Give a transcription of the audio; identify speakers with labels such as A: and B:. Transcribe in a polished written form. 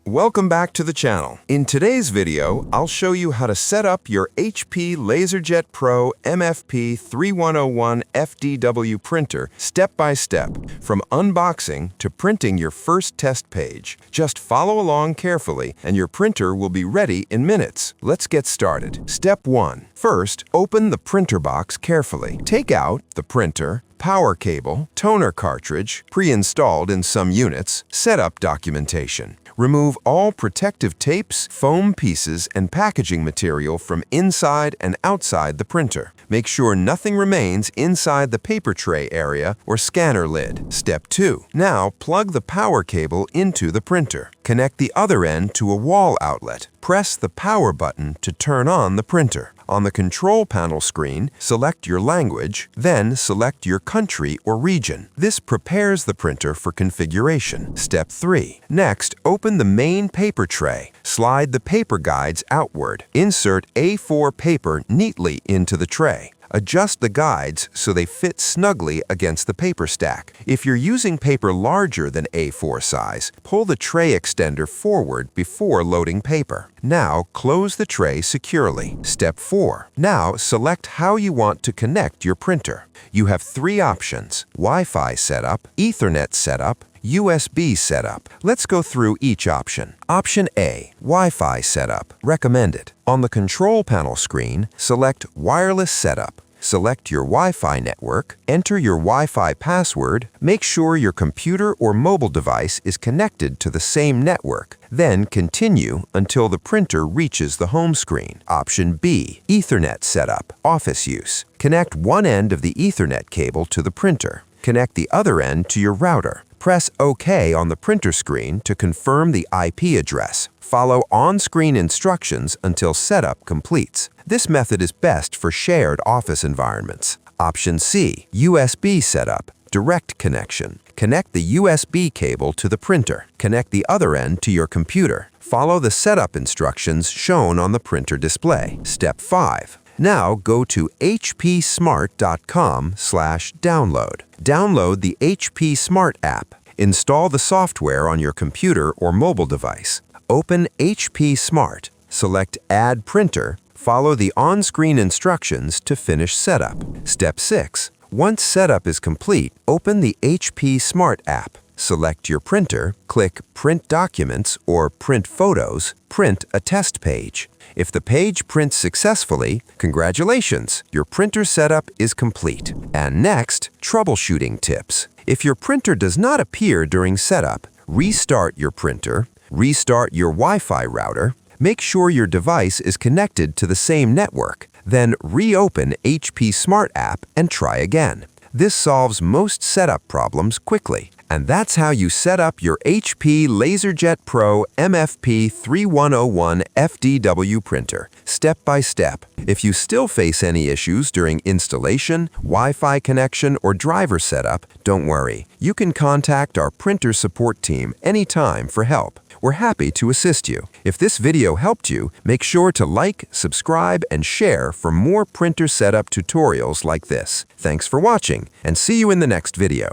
A: Welcome back to the channel. In today's video, I'll show you how to set up your HP LaserJet Pro MFP 3101fdw printer step by step, from unboxing to printing your first test page. Just follow along carefully and your printer will be ready in minutes. Let's get started. Step 1. First, open the printer box carefully. Take out the printer, power cable, toner cartridge, pre-installed in some units, setup documentation. Remove all protective tapes, foam pieces, and packaging material from inside and outside the printer. Make sure nothing remains inside the paper tray area or scanner lid. Step 2. Now plug the power cable into the printer. Connect the other end to a wall outlet. Press the power button to turn on the printer. On the control panel screen, select your language, then select your country or region. This prepares the printer for configuration. Step 3. Next, open the main paper tray. Slide the paper guides outward. Insert A4 paper neatly into the tray. Adjust the guides so they fit snugly against the paper stack. If you're using paper larger than A4 size, pull the tray extender forward before loading paper. Now, close the tray securely. Step 4. Now, select how you want to connect your printer. You have 3 options: Wi-Fi setup, Ethernet setup, USB setup. Let's go through each option. Option A, Wi-Fi setup, recommended. On the control panel screen, select Wireless Setup. Select your Wi-Fi network, enter your Wi-Fi password, make sure your computer or mobile device is connected to the same network, then continue until the printer reaches the home screen. Option B, Ethernet setup, office use. Connect one end of the Ethernet cable to the printer. Connect the other end to your router. Press OK on the printer screen to confirm the IP address. Follow on-screen instructions until setup completes. This method is best for shared office environments. Option C, USB setup, direct connection. Connect the USB cable to the printer. Connect the other end to your computer. Follow the setup instructions shown on the printer display. Step 5. Now go to hpsmart.com/download. Download the HP Smart app. Install the software on your computer or mobile device. Open HP Smart. Select Add Printer. Follow the on-screen instructions to finish setup. Step 6. Once setup is complete, open the HP Smart app. Select your printer, click Print Documents or Print Photos, print a test page. If the page prints successfully, congratulations, your printer setup is complete. And next, troubleshooting tips. If your printer does not appear during setup, restart your printer, restart your Wi-Fi router, make sure your device is connected to the same network, then reopen HP Smart app and try again. This solves most setup problems quickly. And that's how you set up your HP LaserJet Pro MFP 3101fdw printer, step by step. If you still face any issues during installation, Wi-Fi connection, or driver setup, don't worry. You can contact our printer support team anytime for help. We're happy to assist you. If this video helped you, make sure to like, subscribe, and share for more printer setup tutorials like this. Thanks for watching, and see you in the next video.